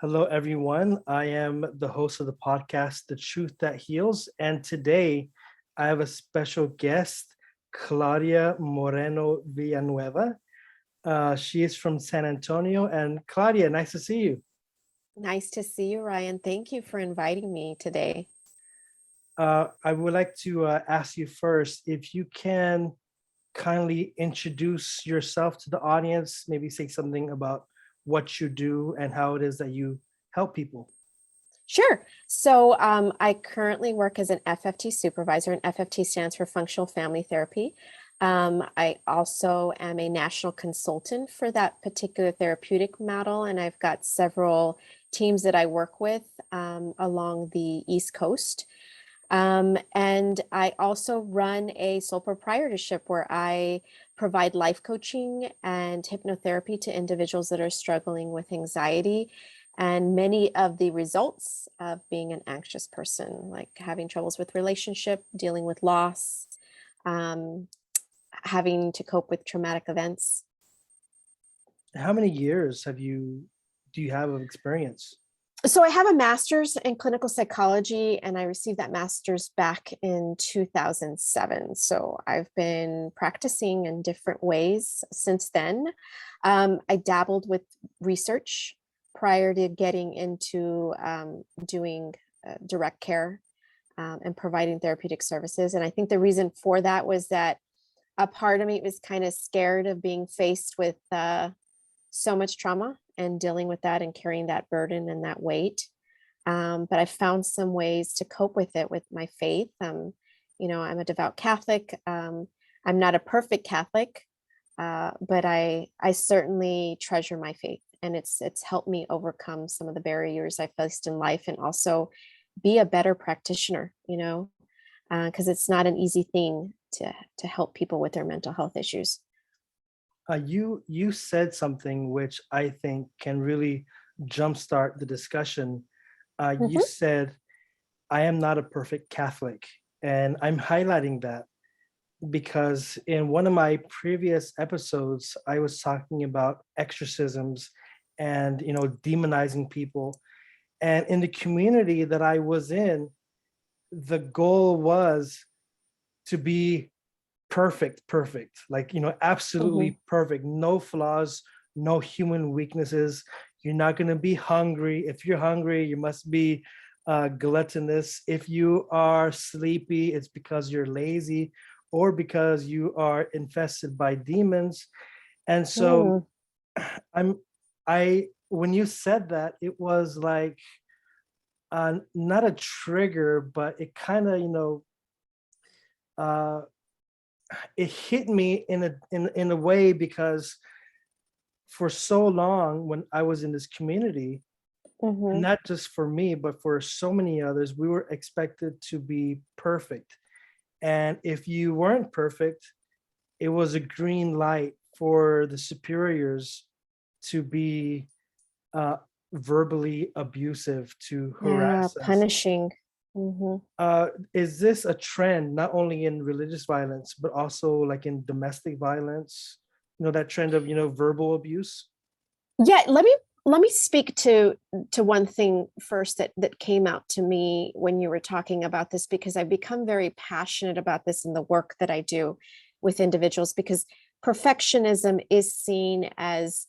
Hello, everyone. I am the host of the podcast, The Truth That Heals. And today I have a special guest, Claudia Moreno Villanueva. She is from San Antonio. And Claudia, nice to see you. Nice to see you, Ryan. Thank you for inviting me today. I would like to ask you first if you can kindly introduce yourself to the audience, maybe say something about what you do and how it is that you help people. Sure. So I currently work as an FFT supervisor, and FFT stands for Functional Family Therapy. I also am a national consultant for that particular therapeutic model, and I've got several teams that I work with along the East Coast. And I also run a sole proprietorship where I provide life coaching and hypnotherapy to individuals that are struggling with anxiety and many of the results of being an anxious person, like having troubles with relationship, dealing with loss, um, having to cope with traumatic events. How many years do you have of experience? So I have a master's in clinical psychology, and I received that master's back in 2007. So I've been practicing in different ways since then. I dabbled with research prior to getting into doing direct care and providing therapeutic services. And I think the reason for that was that a part of me was kind of scared of being faced with so much trauma and dealing with that and carrying that burden and that weight. But I found some ways to cope with it with my faith. I'm a devout Catholic. I'm not a perfect Catholic, but I certainly treasure my faith, and it's helped me overcome some of the barriers I faced in life, and also be a better practitioner. Because it's not an easy thing to help people with their mental health issues. You said something which I think can really jumpstart the discussion. You Mhm. said, "I am not a perfect Catholic," and I'm highlighting that because in one of my previous episodes, I was talking about exorcisms and demonizing people, and in the community that I was in, the goal was to be perfect, like, Mhm. absolutely perfect, no flaws, no human weaknesses. You're not going to be hungry. If you're hungry, you must be gluttonous. If you are sleepy, it's because you're lazy or because you are infested by demons. And so Mm. i'm I when you said that, it was like not a trigger, but it kind of uh it hit me in a way, because for so long when I was in this community, and Mhm. not just for me, but for so many others, we were expected to be perfect. And if you weren't perfect, it was a green light for the superiors to be uh, verbally abusive, to Yeah, harass us. punishing. Mhm. Is this a trend not only in religious violence, but also like in domestic violence? That trend of verbal abuse. Yeah, let me speak to one thing first that came out to me when you were talking about this, because I've become very passionate about this in the work that I do with individuals, because perfectionism is seen as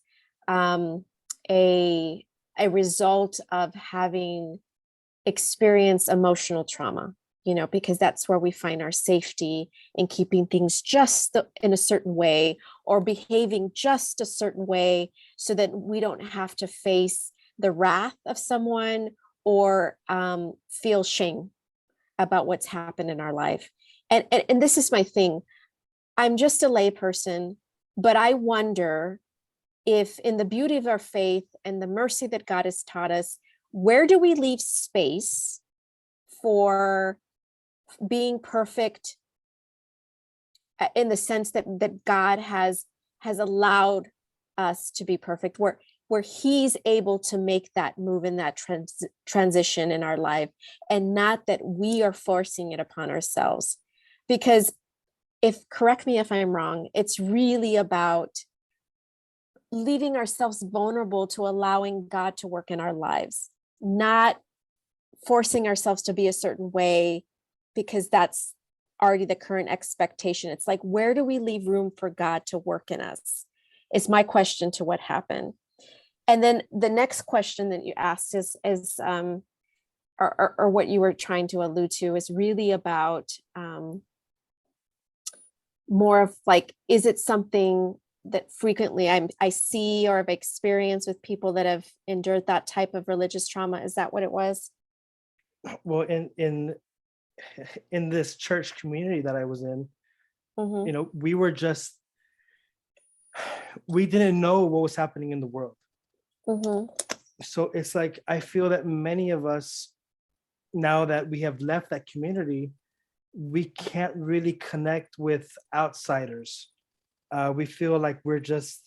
um, a a result of having experience emotional trauma, because that's where we find our safety in keeping things just in a certain way or behaving just a certain way so that we don't have to face the wrath of someone or feel shame about what's happened in our life. And this is my thing. I'm just a layperson, but I wonder if, in the beauty of our faith and the mercy that God has taught us, where do we leave space for being perfect, in the sense that God has allowed us to be perfect, where he's able to make that move in that transition in our life, and not that we are forcing it upon ourselves. Because, if correct me if I'm wrong, it's really about leaving ourselves vulnerable to allowing God to work in our lives, not forcing ourselves to be a certain way because that's already the current expectation. It's like, where do we leave room for God to work in us? Is my question to what happened. And then the next question that you asked or what you were trying to allude to is really about more of like, is it something that frequently I see or have experienced with people that have endured that type of religious trauma? Is that what it was? Well, in this church community that I was in, Mm-hmm, we were just, we didn't know what was happening in the world. mm-hmm, So it's like, I feel that many of us, now that we have left that community, we can't really connect with outsiders. We feel like we're just,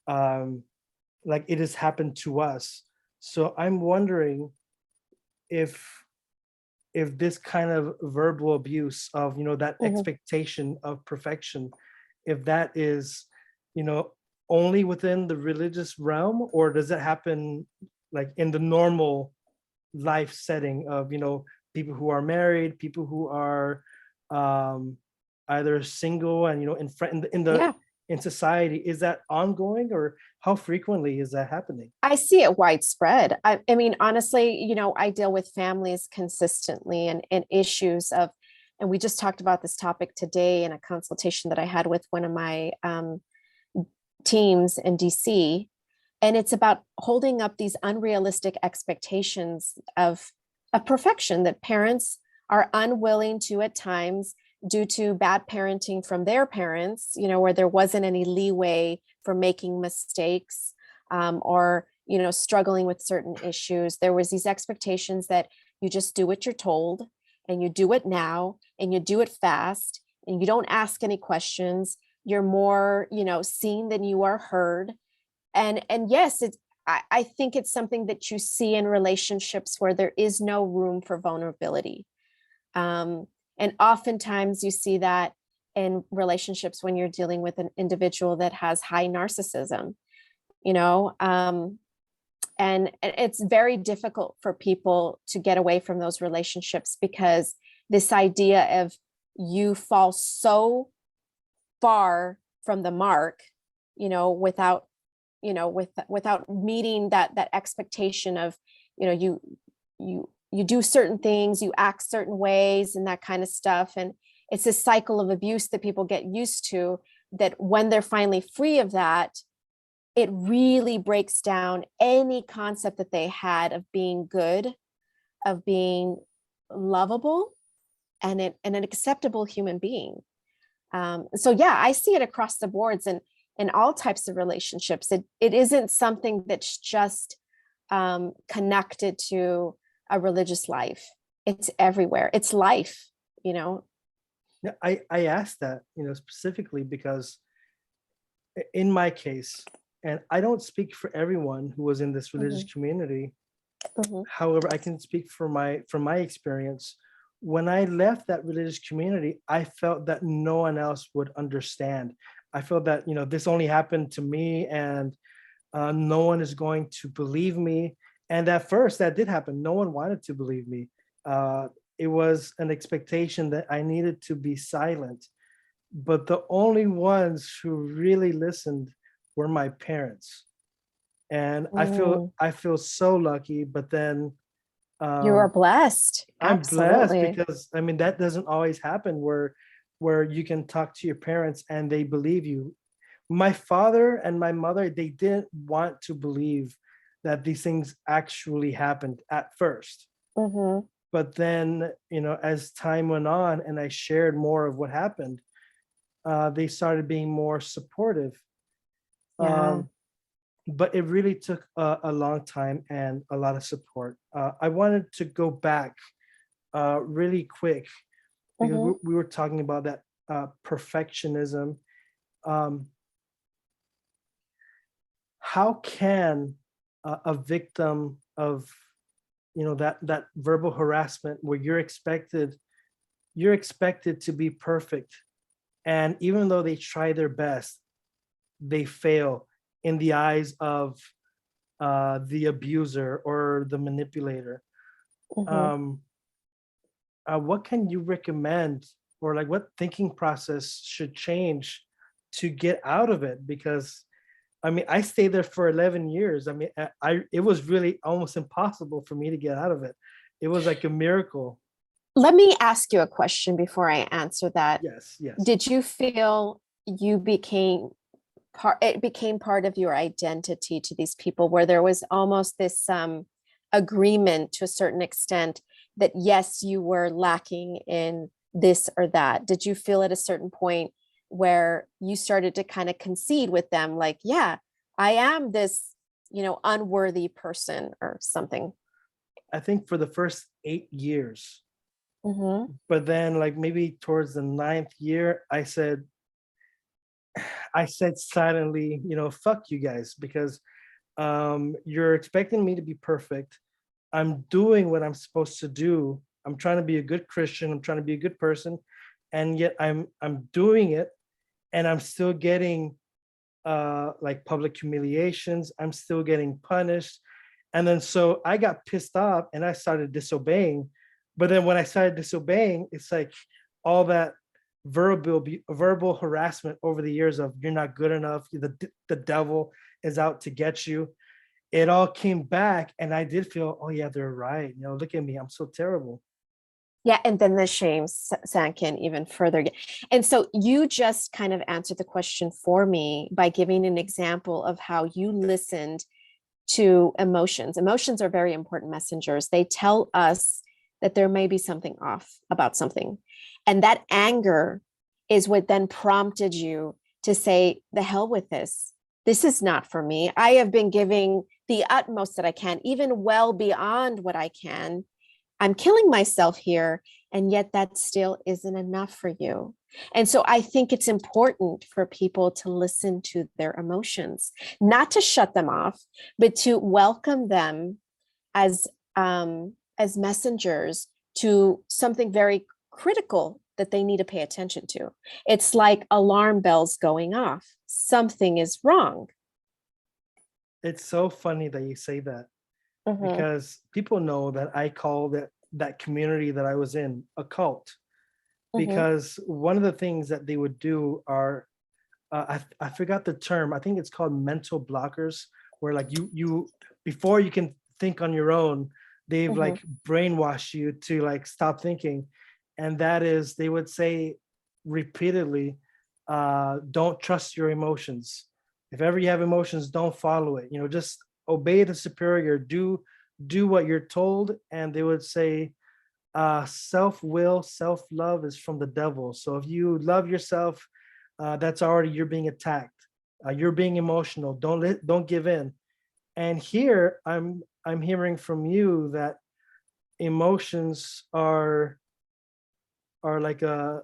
um, like it has happened to us. So I'm wondering if this kind of verbal abuse of, that mm-hmm. expectation of perfection, if that is, only within the religious realm, or does it happen like in the normal life setting of, people who are married, people who are, um either single and, in front Yeah, in society? Is that ongoing, or how frequently is that happening? I see it widespread. I mean, honestly, I deal with families consistently and issues of, and we just talked about this topic today in a consultation that I had with one of my teams in DC. And it's about holding up these unrealistic expectations of perfection that parents are unwilling to at times due to bad parenting from their parents, where there wasn't any leeway for making mistakes, or struggling with certain issues. There was these expectations that you just do what you're told, and you do it now, and you do it fast, and you don't ask any questions. You're more seen than you are heard. And yes, I think it's something that you see in relationships where there is no room for vulnerability. And oftentimes you see that in relationships when you're dealing with an individual that has high narcissism, you know and it's very difficult for people to get away from those relationships, because this idea of you fall so far from the mark, without without meeting that expectation of, you do certain things, you act certain ways and that kind of stuff. And it's a cycle of abuse that people get used to, that when they're finally free of that, it really breaks down any concept that they had of being good, of being lovable, and an acceptable human being. So yeah, I see it across the boards and in all types of relationships. It isn't something that's just connected to a religious life. It's everywhere. It's life, you know. Yeah, I asked that, specifically because in my case, and I don't speak for everyone who was in this religious Mhm, community. mhm, However, I can speak from my experience. When I left that religious community, I felt that no one else would understand. I felt that, this only happened to me, and no one is going to believe me. And at first, that did happen. No one wanted to believe me. Uh, it was an expectation that I needed to be silent. But the only ones who really listened were my parents. And mm. I feel so lucky. But then, You are um, blessed. I'm blessed Absolutely. because, I mean, that doesn't always happen where you can talk to your parents and they believe you. My father and my mother, they didn't want to believe that these things actually happened at first. Hmm. But then, as time went on and I shared more of what happened, they started being more supportive. Yeah. Um, but it really took a long time and a lot of support. I wanted to go back really quick because Hmm. we were talking about that perfectionism. Um, how can a victim of, that verbal harassment, where you're expected to be perfect, and even though they try their best, they fail, in the eyes of the abuser or the manipulator. Mhm. Um, what can you recommend, or like what thinking process should change to get out of it? Because I mean, I stayed there for 11 years. I mean, it was really almost impossible for me to get out of it. It was like a miracle. Let me ask you a question before I answer that. Yes, yes. Did you feel you became it became part of your identity to these people, where there was almost this agreement to a certain extent that yes, you were lacking in this or that? Did you feel at a certain point where you started to kind of concede with them, like, yeah, I am this, unworthy person or something? I think for the first 8 years, Mm-hmm. but then like maybe towards the ninth year, I said silently, fuck you guys, because you're expecting me to be perfect. I'm doing what I'm supposed to do. I'm trying to be a good Christian. I'm trying to be a good person, and yet I'm doing it, and I'm still getting like public humiliations. I'm still getting punished, and then so I got pissed off and I started disobeying. But then when I started disobeying, it's like all that verbal harassment over the years of you're not good enough. The devil is out to get you. It all came back, and I did feel, oh yeah, they're right. Look at me, I'm so terrible. Yeah, and then the shame sank in even further. And so you just kind of answered the question for me by giving an example of how you listened to emotions. Emotions are very important messengers. They tell us that there may be something off about something. And that anger is what then prompted you to say, the hell with this. This is not for me. I have been giving the utmost that I can, even well beyond what I can. I'm killing myself here. And yet that still isn't enough for you. And so I think it's important for people to listen to their emotions, not to shut them off, but to welcome them as messengers to something very critical that they need to pay attention to. It's like alarm bells going off. Something is wrong. It's so funny that you say that, Mm-hmm, because people know that I call that community that I was in a cult, mm-hmm, because one of the things that they would do are I forgot the term. I think it's called mental blockers, where like you before you can think on your own, they've mm-hmm. like brainwashed you to like stop thinking, and that is they would say repeatedly, don't trust your emotions. If ever you have emotions, don't follow it. Just obey the superior. Do what you're told, and they would say self-will, self-love is from the devil. So if you love yourself, that's already you're being attacked. You're being emotional. Don't give in. And here I'm hearing from you that emotions are like a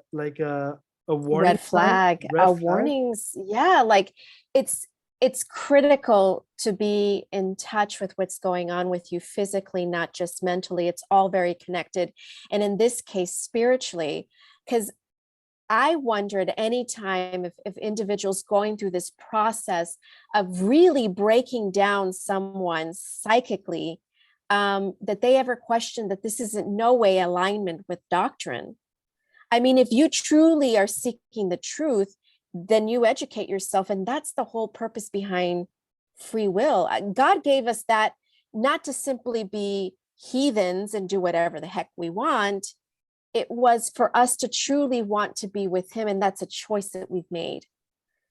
warning Red sign, flag, red flag. warnings. Yeah, like it's it's critical to be in touch with what's going on with you physically, not just mentally. It's all very connected. And in this case, spiritually, because I wonder at any time if individuals going through this process of really breaking down someone psychically, that they ever question that this is in no way alignment with doctrine. I mean, if you truly are seeking the truth, then you educate yourself. And that's the whole purpose behind free will. God gave us that not to simply be heathens and do whatever the heck we want. It was for us to truly want to be with Him. And that's a choice that we've made.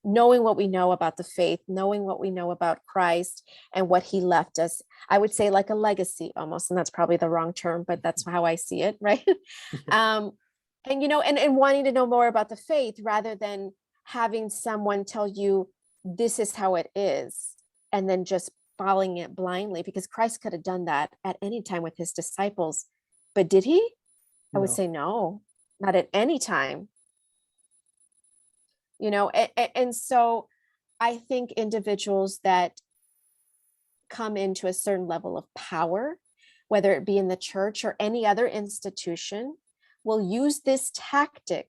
Knowing what we know about the faith, knowing what we know about Christ and what He left us, I would say like a legacy almost. And that's probably the wrong term, but that's how I see it, right? um, and and wanting to know more about the faith rather than having someone tell you this is how it is and then just following it blindly, because Christ could have done that at any time with His disciples, but did He? I would No. say no, not at any time. And so I think individuals that come into a certain level of power, whether it be in the church or any other institution, will use this tactic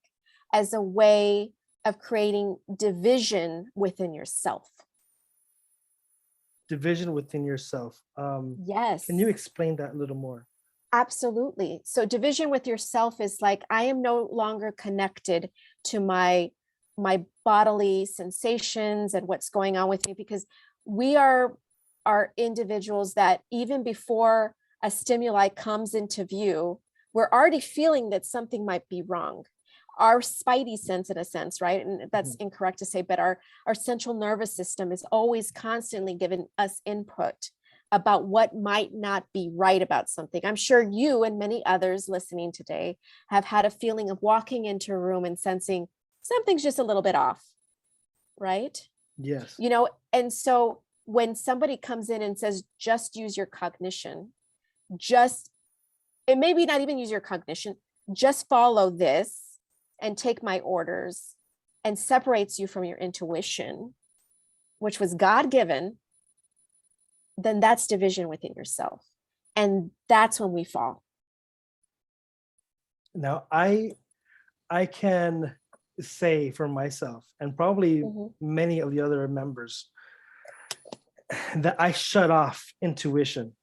as a way of creating division within yourself. division within yourself. Can you Yes. explain that a little more? Absolutely. So division with yourself is like, I am no longer connected to my bodily sensations and what's going on with me, because we are individuals that even before a stimuli comes into view, we're already feeling that something might be wrong. Our spidey sense, in a sense, right? And that's Mhm. incorrect to say, but our central nervous system is always constantly giving us input about what might not be right about something. I'm sure you and many others listening today have had a feeling of walking into a room and sensing something's just a little bit off, right? Yes. And so when somebody comes in and says, just use your cognition, just, it maybe not even use your cognition, just follow this and take my orders, and separates you from your intuition, which was God given, then that's division within yourself. And that's when we fall. Now, I can say for myself and probably Mhm. many of the other members that I shut off intuition.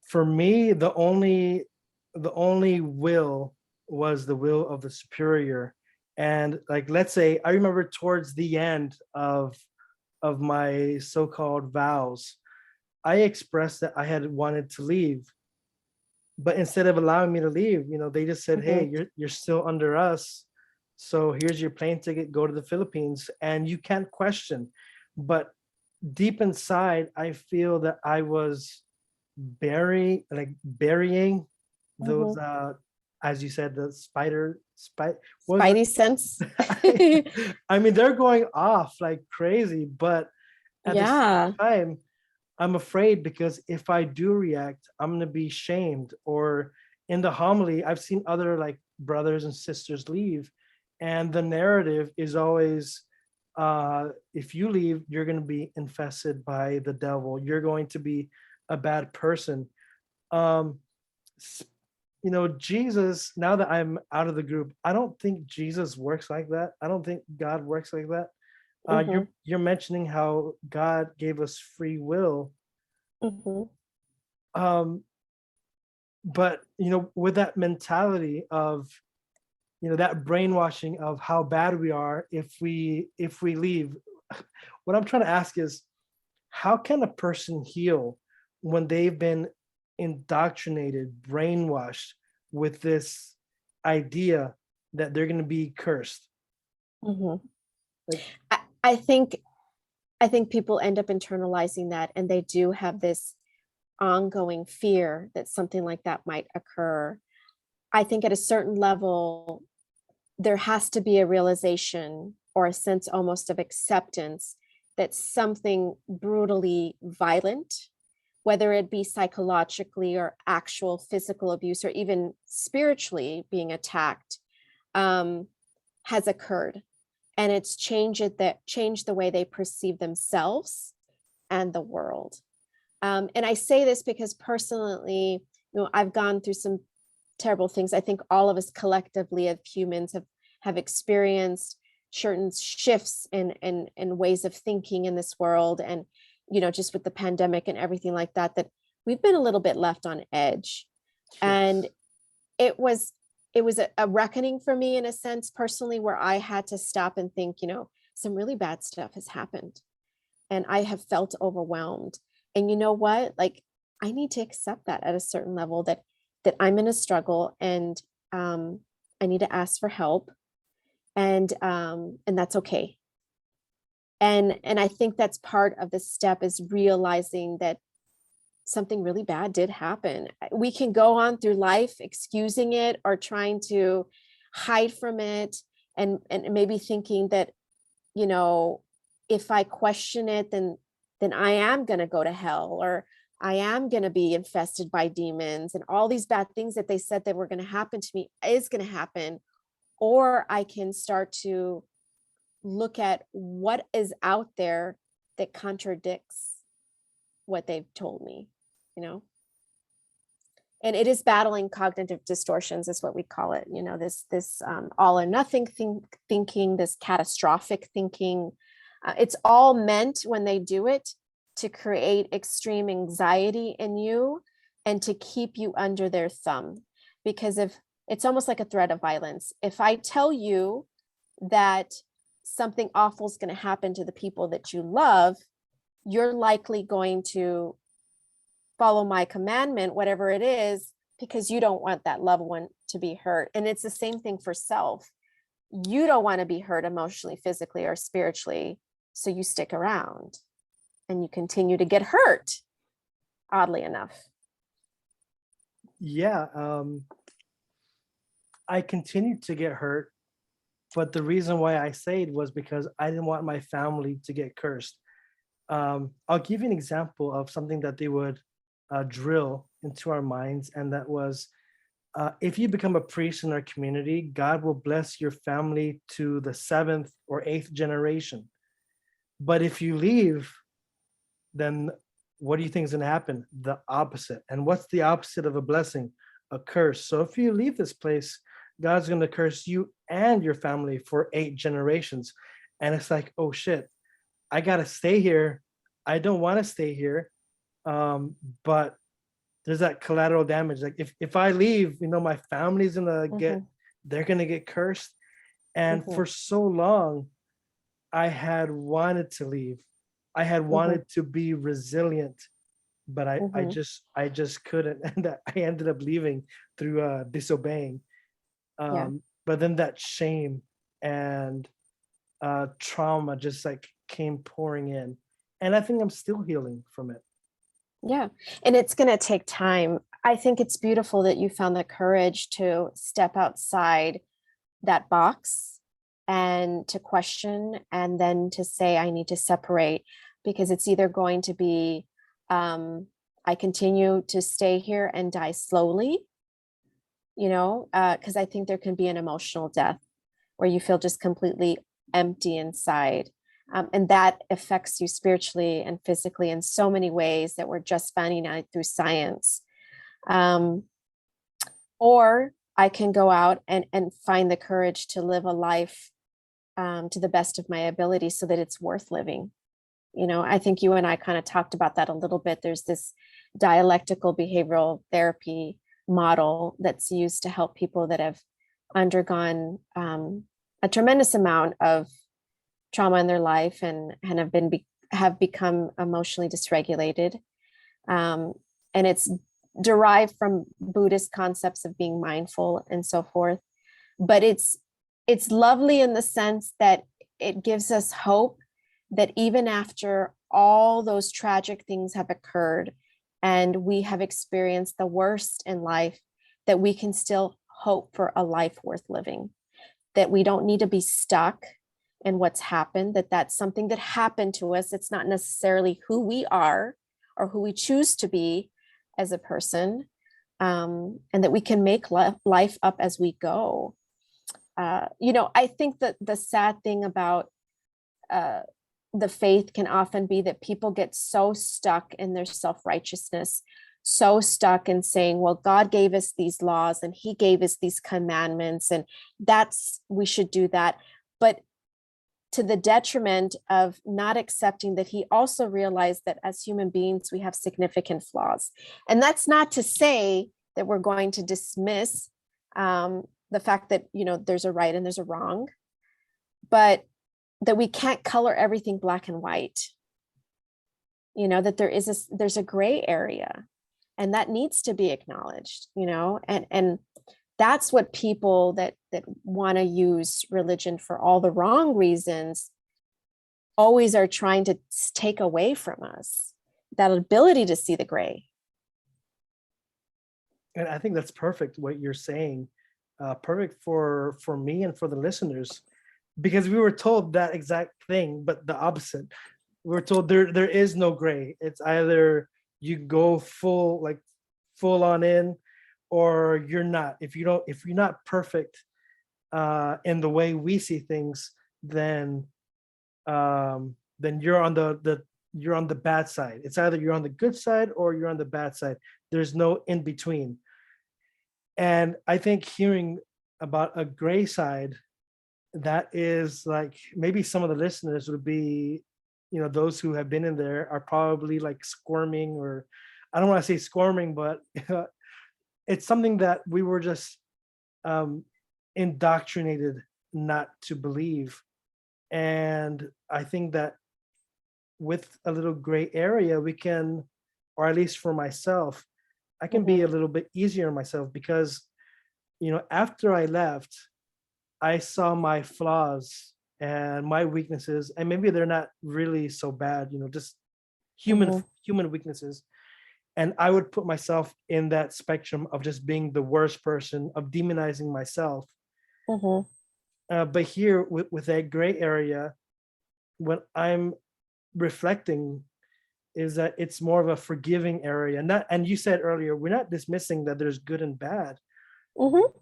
For me, the only will was the will of the superior. And like, let's say I remember towards the end of my so-called vows, I expressed that I had wanted to leave, but instead of allowing me to leave, they just said, "Hey, Mhm. you're still under us. So here's your plane ticket, go to the Philippines, and you can't question." But deep inside, I feel that I was burying those Mhm. as you said, the was Spidey sense. it? I mean, they're going off like crazy, but at the same Yeah. time, I'm afraid because if I do react, I'm gonna be shamed. Or in the homily, I've seen other like brothers and sisters leave, and the narrative is always, if you leave, you're gonna be infested by the devil. You're going to be a bad person. Um, Jesus. Now that I'm out of the group, I don't think Jesus works like that. I don't think God works like that. You're Mhm. you're mentioning how God gave us free will. Mhm. Um, but with that mentality of that brainwashing of how bad we are if we leave, what I'm trying to ask is, how can a person heal when they've been indoctrinated, brainwashed with this idea that they're going to be cursed? Mhm. Like, I think people end up internalizing that, and they do have this ongoing fear that something like that might occur. I think at a certain level, there has to be a realization or a sense almost of acceptance that something brutally violent, whether it be psychologically or actual physical abuse or even spiritually being attacked, um, has occurred. And it's changed the way they perceive themselves and the world. And I say this because personally, I've gone through some terrible things. I think all of us collectively as humans have experienced certain shifts in ways of thinking in this world, and just with the pandemic and everything like that, that we've been a little bit left on edge. And yes. it was a reckoning for me in a sense personally, where I had to stop and think, some really bad stuff has happened and I have felt overwhelmed. And you know what? Like, I need to accept that at a certain level, that I'm in a struggle, and I need to ask for help, and that's okay. And I think that's part of the step, is realizing that something really bad did happen. We can go on through life excusing it or trying to hide from it, and maybe thinking that, you know, if I question it, then I am going to go to hell, or I am going to be infested by demons, and all these bad things that they said that were going to happen to me is going to happen. Or I can start to look at what is out there that contradicts what they've told me, you know? And it is battling cognitive distortions, is what we call it. This all or nothing thinking, this catastrophic thinking. It's all meant, when they do it, to create extreme anxiety in you and to keep you under their thumb. Because if it's almost like a threat of violence, if I tell you that something awful is going to happen to the people that you love, you're likely going to follow my commandment, whatever it is, because you don't want that loved one to be hurt. And it's the same thing for self. You don't want to be hurt emotionally, physically, or spiritually. So you stick around and you continue to get hurt, oddly enough. Yeah. I continued to get hurt, but the reason why I stayed was because I didn't want my family to get cursed. I'll give you an example of something that they would drill into our minds, and that was, if you become a priest in our community, God will bless your family to the 7th or 8th generation. But if you leave, then what do you think is going to happen? The opposite. And what's the opposite of a blessing? A curse. So if you leave this place, God's going to curse you and your family for 8 generations. And it's like, oh shit, I got to stay here. I don't want to stay here. But there's that collateral damage. Like if I leave, my family's going to they're going to get cursed. And for so long, I had wanted to leave. I had wanted to be resilient, but I just couldn't. And I ended up leaving through disobeying. But then that shame and trauma just like came pouring in. And I think I'm still healing from it. Yeah. And it's going to take time. I think it's beautiful that you found the courage to step outside that box and to question, and then to say, I need to separate, because it's either going to be, I continue to stay here and die slowly, because I think there can be an emotional death where you feel just completely empty inside. And that affects you spiritually and physically in so many ways that we're just finding out through science. Or I can go out and find the courage to live a life to the best of my ability so that it's worth living. I think you and I kind of talked about that a little bit. There's this dialectical behavioral therapy model that's used to help people that have undergone a tremendous amount of trauma in their life and have become emotionally dysregulated. And it's derived from Buddhist concepts of being mindful and so forth. But it's lovely in the sense that it gives us hope that even after all those tragic things have occurred and we have experienced the worst in life, that we can still hope for a life worth living, that we don't need to be stuck in what's happened, that that's something that happened to us. It's not necessarily who we are or who we choose to be as a person, and that we can make life up as we go. I think that the sad thing about the faith can often be that people get so stuck in their self-righteousness, so stuck in saying, well, God gave us these laws and he gave us these commandments, and we should do that. But to the detriment of not accepting that he also realized that as human beings, we have significant flaws. And that's not to say that we're going to dismiss the fact that, there's a right and there's a wrong, but that we can't color everything black and white, that there's a gray area, and that needs to be acknowledged, and that's what people that want to use religion for all the wrong reasons always are trying to take away from us, that ability to see the gray. And I think that's perfect what you're saying, perfect for me and for the listeners, because we were told that exact thing, but the opposite. We were told there is no gray. It's either you go full on in, or you're not. If you're not perfect in the way we see things, then you're on the bad side. It's either you're on the good side or you're on the bad side. There's no in between. And I think hearing about a gray side, that is like, maybe some of the listeners would be, those who have been in there are probably like squirming, or I don't want to say squirming, but it's something that we were just um, indoctrinated not to believe. And I think that with a little gray area, we can, or at least for myself, I can be Mhm. a little bit easier on myself because, after I left, I saw my flaws and my weaknesses, and maybe they're not really so bad, just human Mhm. human weaknesses. And I would put myself in that spectrum of just being the worst person, of demonizing myself. Mhm. But here with that gray area, when I'm reflecting, is that it's more of a forgiving area. And you said earlier, we're not dismissing that there's good and bad, Mhm.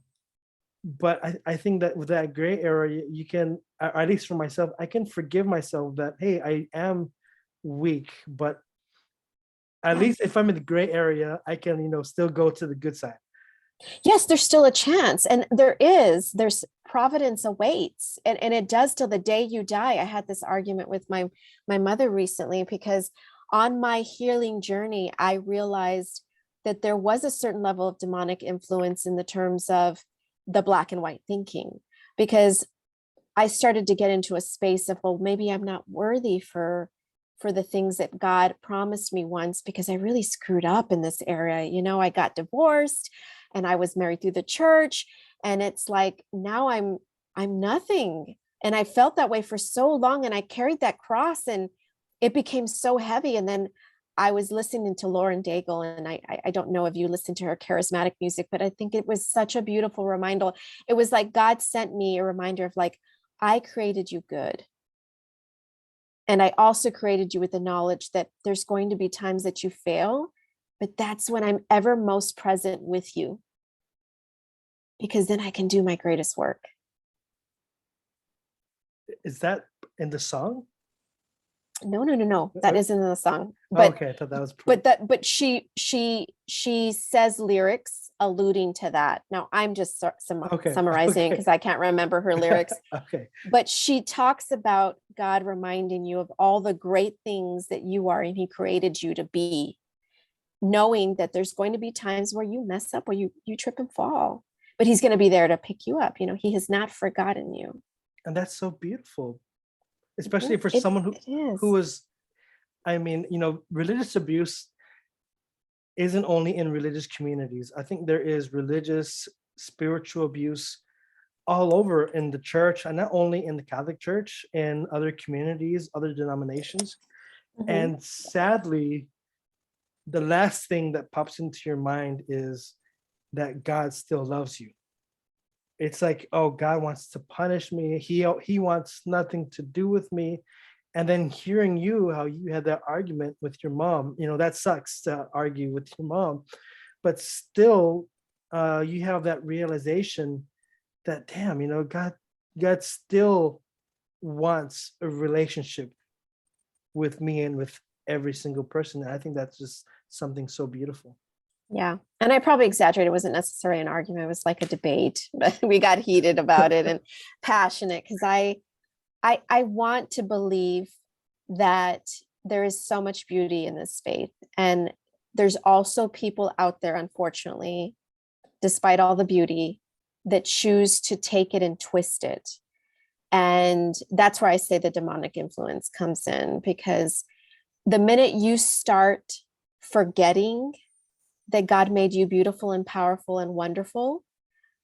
but I think that with that gray area, you can, at least for myself, I can forgive myself that, hey, I am weak, but at Yeah. least if I'm in the gray area, I can, still go to the good side. Yes, there's still a chance. And there's providence awaits. And it does till the day you die. I had this argument with my mother recently because on my healing journey, I realized that there was a certain level of demonic influence in the terms of the black and white thinking, because I started to get into a space of, well, maybe I'm not worthy for the things that God promised me once, because I really screwed up in this area. I got divorced and I was married through the church, and it's like now I'm nothing. And I felt that way for so long, and I carried that cross, and it became so heavy. And then I was listening to Lauren Daigle, and I don't know if you listen to her charismatic music, but I think it was such a beautiful reminder. It was like God sent me a reminder of like, I created you good. And I also created you with the knowledge that there's going to be times that you fail, but that's when I'm ever most present with you, because then I can do my greatest work. Is that in the song? No, no, no, no. That isn't in the song. But Okay, I thought that was but that but she says lyrics alluding to that. Now I'm just okay. summarizing Okay. because I can't remember her lyrics. Okay. But she talks about God reminding you of all the great things that you are and he created you to be, knowing that there's going to be times where you mess up, where you trip and fall, but he's going to be there to pick you up. He has not forgotten you. And that's so beautiful, especially Mhm. for it, someone who it is. who was, I mean, religious abuse isn't only in religious communities. I think there is religious, spiritual abuse all over in the church, and not only in the Catholic Church, in other communities, other denominations. Mhm. And sadly, the last thing that pops into your mind is that God still loves you. It's like, oh, God wants to punish me. He wants nothing to do with me. And then hearing you, how you had that argument with your mom, that sucks to argue with your mom, but still, you have that realization that, damn, God still wants a relationship with me and with every single person. And I think that's just something so beautiful. Yeah. And I probably exaggerated. It wasn't necessarily an argument. It was like a debate, but we got heated about it and passionate because I want to believe that there is so much beauty in this faith. And there's also people out there, unfortunately, despite all the beauty, that choose to take it and twist it. And that's where I say the demonic influence comes in, because the minute you start forgetting that God made you beautiful and powerful and wonderful.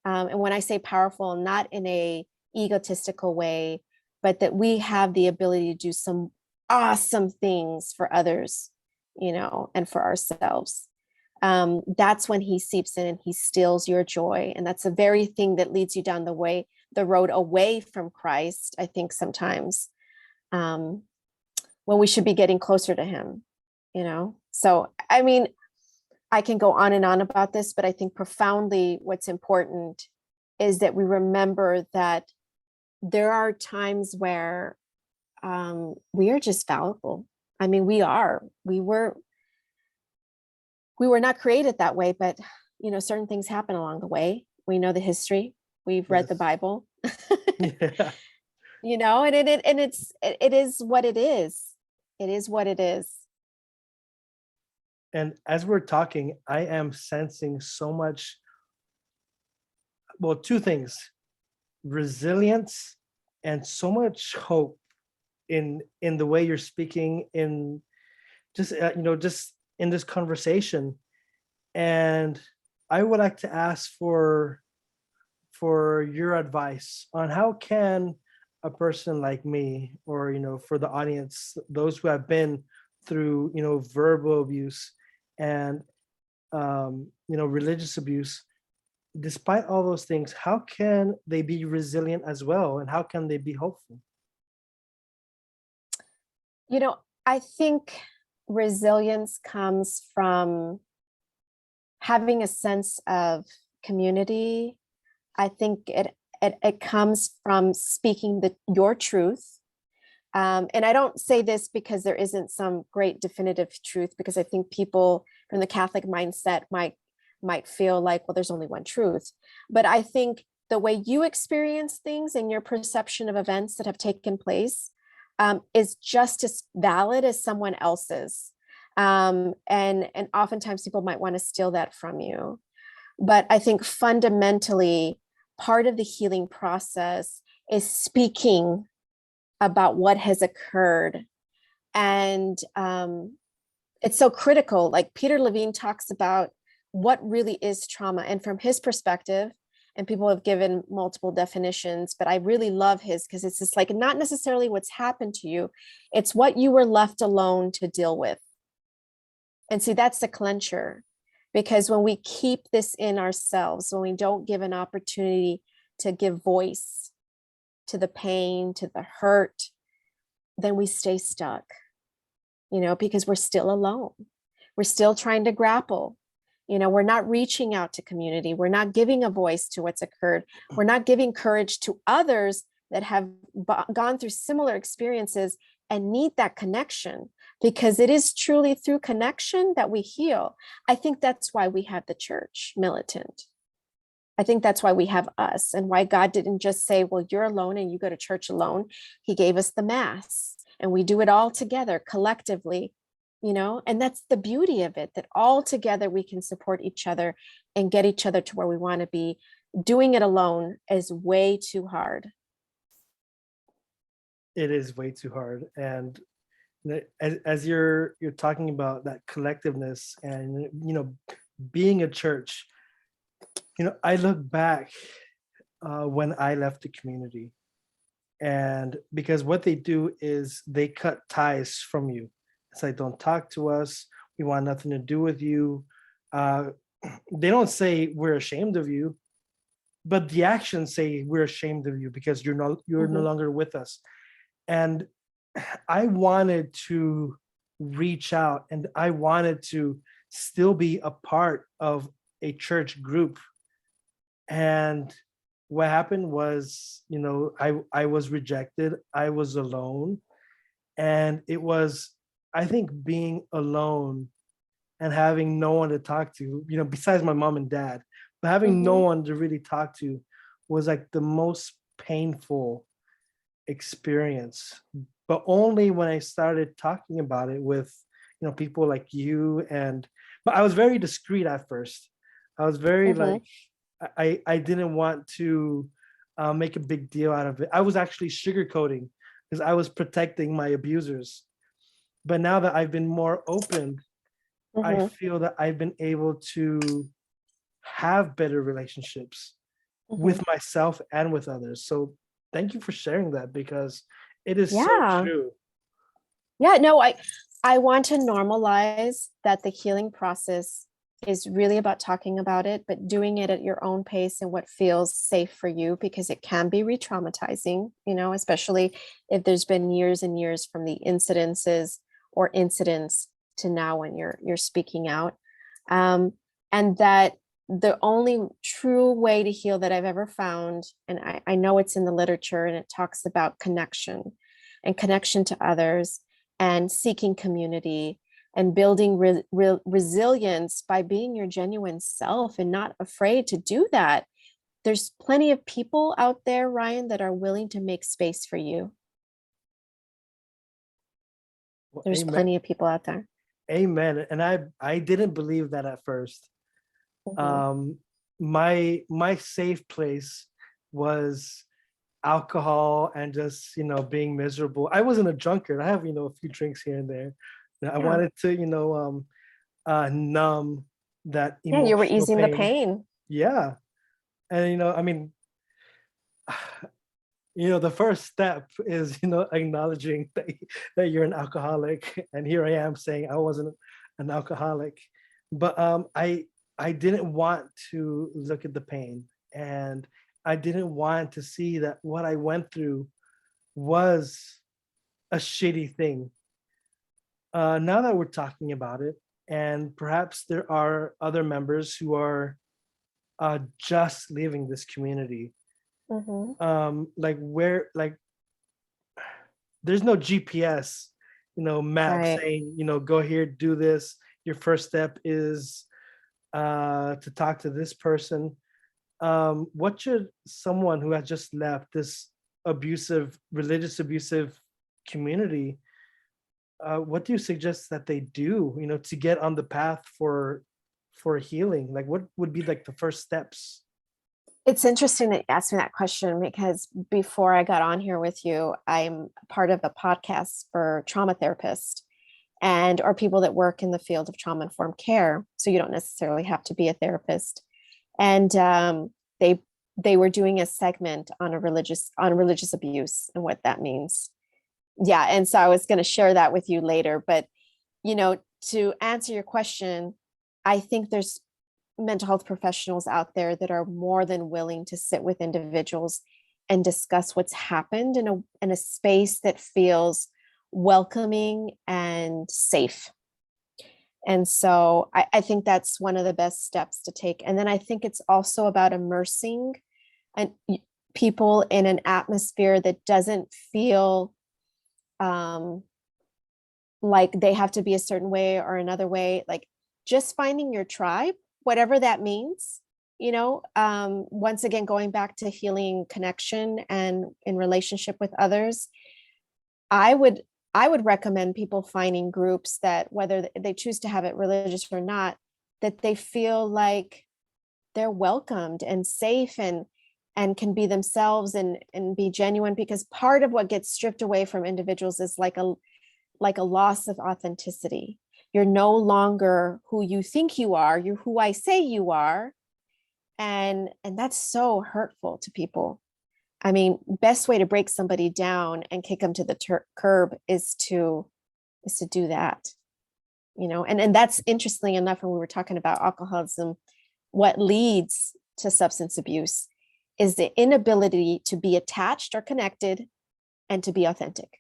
And when I say powerful, not in a egotistical way, but that we have the ability to do some awesome things for others, and for ourselves. That's when he seeps in and he steals your joy. And that's the very thing that leads you down the road away from Christ, I think sometimes, um, when we should be getting closer to him. So, I mean, I can go on and on about this, but I think profoundly what's important is that we remember that there are times where we are just fallible. I mean, we were not created that way, but certain things happen along the way. We know the history. We've read the Yes. Bible, Yeah. and it is what it is. It is what it is. And as we're talking, I am sensing so much, well, two things: resilience and so much hope in the way you're speaking, in just just in this conversation. And I would like to ask for your advice on how can a person like me, or for the audience, those who have been through verbal abuse and religious abuse, despite all those things, how can they be resilient as well, and how can they be hopeful? I think resilience comes from having a sense of community. I think it comes from speaking your truth. And I don't say this because there isn't some great definitive truth, because I think people from the Catholic mindset might feel like, well, there's only one truth. But I think the way you experience things and your perception of events that have taken place is just as valid as someone else's. And oftentimes people might want to steal that from you. But I think fundamentally, part of the healing process is speaking about what has occurred. And it's so critical. Like Peter Levine talks about what really is trauma. And from his perspective, and people have given multiple definitions, but I really love his, because it's just like not necessarily what's happened to you, it's what you were left alone to deal with. And see, that's the clincher, because when we keep this in ourselves, when we don't give an opportunity to give voice to the pain, to the hurt, then we stay stuck, because we're still alone. We're still trying to grapple. We're not reaching out to community. We're not giving a voice to what's occurred. We're not giving courage to others that have gone through similar experiences and need that connection, because it is truly through connection that we heal. I think that's why we have the church militant. I think that's why we have us, and why God didn't just say, well, you're alone and you go to church alone. He gave us the Mass, and we do it all together collectively, and that's the beauty of it, that all together we can support each other and get each other to where we want to be. Doing it alone is way too hard. It is way too hard. And as you're talking about that collectiveness and being a church, I look back when I left the community, and because what they do is they cut ties from you. It's like, don't talk to us, we want nothing to do with you. uh, they don't say we're ashamed of you, but the actions say we're ashamed of you because you're no Mhm. longer with us. And I wanted to reach out, and I wanted to still be a part of a church group. And what happened was, I was rejected, I was alone. And it was, I think, being alone and having no one to talk to, besides my mom and dad, but having no Mhm. one to really talk to was like the most painful experience. But only when I started talking about it with people like you. And but I was very discreet at first. I was very Mhm. like, I didn't want to make a big deal out of it. I was actually sugarcoating because I was protecting my abusers. But now that I've been more open, I Mhm. feel that I've been able to have better relationships Mhm. with myself and with others. So thank you for sharing that, because it is so Yeah. true. Yeah, no, I want to normalize that the healing process is really about talking about it, but doing it at your own pace and what feels safe for you, because it can be re-traumatizing, especially if there's been years and years from the incidences or incidents to now when you're speaking out. Um, and that the only true way to heal that I've ever found, and I know it's in the literature, and it talks about connection and connection to others, and seeking community, and building resilience by being your genuine self and not afraid to do that. There's plenty of people out there, Ryan, that are willing to make space for you. Well, There's amen. plenty of people out there. Amen. And I didn't believe that at first. Mhm. Um, my safe place was alcohol and just, being miserable. I wasn't a drunkard. I have, a few drinks here and there. I Yeah. wanted to, numb that Yeah, you were emotional easing the pain. pain. Yeah. And I mean, the first step is, acknowledging that you're an alcoholic. And here I am saying I wasn't an alcoholic. But I didn't want to look at the pain, and I didn't want to see that what I went through was a shitty thing. Now that we're talking about it, and perhaps there are other members who are just leaving this community, Hmm. like where, like there's no GPS, map Right. saying, go here, do this. Your first step is to talk to this person. What should someone who has just left this religious abusive community, what do you suggest that they do, to get on the path for healing? Like, what would be like the first steps? It's interesting that you asked me that question because before I got on here with you, I'm part of a podcast for trauma therapists and or people that work in the field of trauma informed care. So you don't necessarily have to be a therapist. And they they were doing a segment on religious abuse and what that means. Yeah, and so I was going to share that with you later. But to answer your question, I think there's mental health professionals out there that are more than willing to sit with individuals and discuss what's happened in a space that feels welcoming and safe. And so I think that's one of the best steps to take. And then I think it's also about immersing and people in an atmosphere that doesn't feel um, like they have to be a certain way or another way. Like just finding your tribe, whatever that means. Once again, going back to healing connection and in relationship with others, I would I would recommend people finding groups that whether they choose to have it religious or not, that they feel like they're welcomed and safe and can be themselves and be genuine, because part of what gets stripped away from individuals is like a loss of authenticity. You're no longer who you think you are, you're who I say you are. And that's so hurtful to people. I mean, best way to break somebody down and kick them to the curb is to do that. And that's interestingly enough, when we were talking about alcoholism, what leads to substance abuse is the inability to be attached or connected and to be authentic.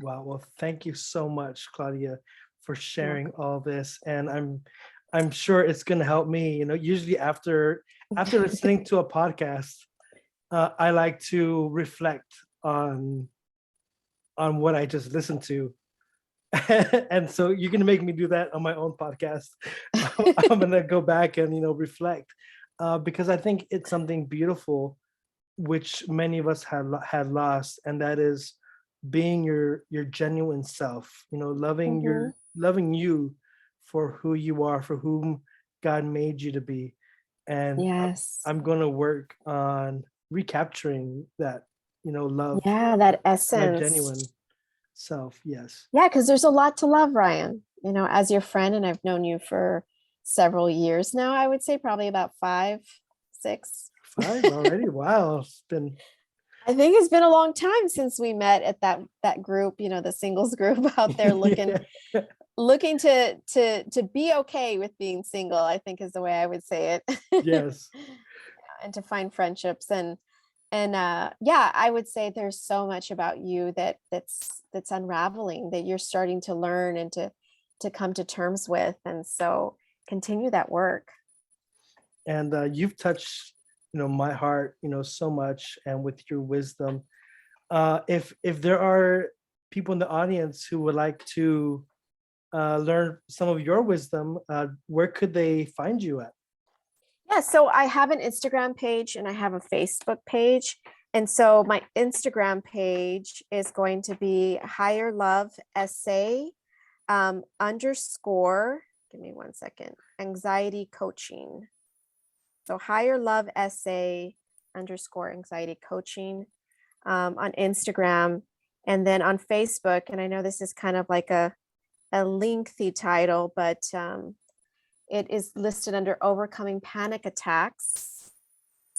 Wow. Well, thank you so much, Claudia, for You're sharing welcome. all this. And I'm sure it's going to help me. Usually after listening to a podcast, I like to reflect on what I just listened to. And so you're going to make me do that on my own podcast. I'm going to go back and reflect, because I think it's something beautiful which many of us had lost, and that is being your genuine self, Mhm. loving you for who you are, for whom God made you to be. And Yes. I'm going to work on recapturing that, love, Yeah, that my essence. genuine self. Yes. Yeah, because there's a lot to love, Ryan. As your friend, and I've known you for several years now, I would say probably about 5, 6. 5 already. Wow. It's been I think it's been a long time since we met at that group, the singles group out there looking yeah. looking to be okay with being single, I think is the way I would say it. Yes. And to find friendships and yeah, I would say there's so much about you that's unraveling, that you're starting to learn and to come to terms with. And so continue that work. And you've touched my heart so much, and with your wisdom. If there are people in the audience who would like to learn some of your wisdom, where could they find you at? Yeah, so I have an Instagram page and I have a Facebook page, And so my Instagram page is going to be higher love essay underscore, give me one second, anxiety coaching. So higher love essay underscore anxiety coaching on Instagram. And then on Facebook, and I know this is kind of like a lengthy title, but it is listed under overcoming panic attacks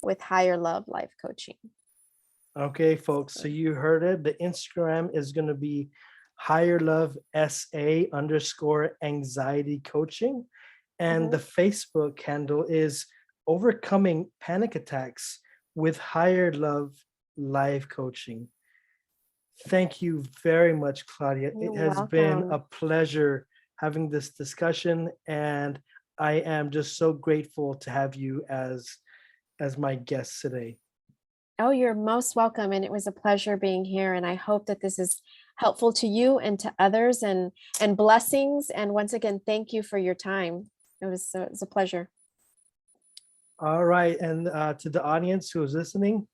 with higher love life coaching. Okay, folks, so you heard it. The Instagram is going to be higher love SA underscore anxiety coaching. And the Facebook handle is overcoming panic attacks with higher love life coaching. Thank you very much, Claudia. You're It has been welcome. a pleasure having this discussion, and I am just so grateful to have you as my guest today. Oh, you're most welcome. And it was a pleasure being here. And I hope that this is helpful to you and to others, and blessings. And once again, thank you for your time. It was a pleasure. All right, and to the audience who is listening,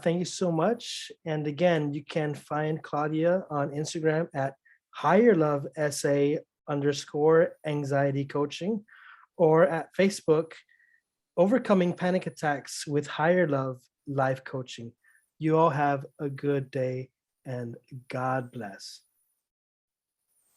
thank you so much. And again, you can find Claudia on Instagram at higher love SA underscore anxiety coaching, or at Facebook, overcoming panic attacks with higher love life coaching. You all have a good day and God bless.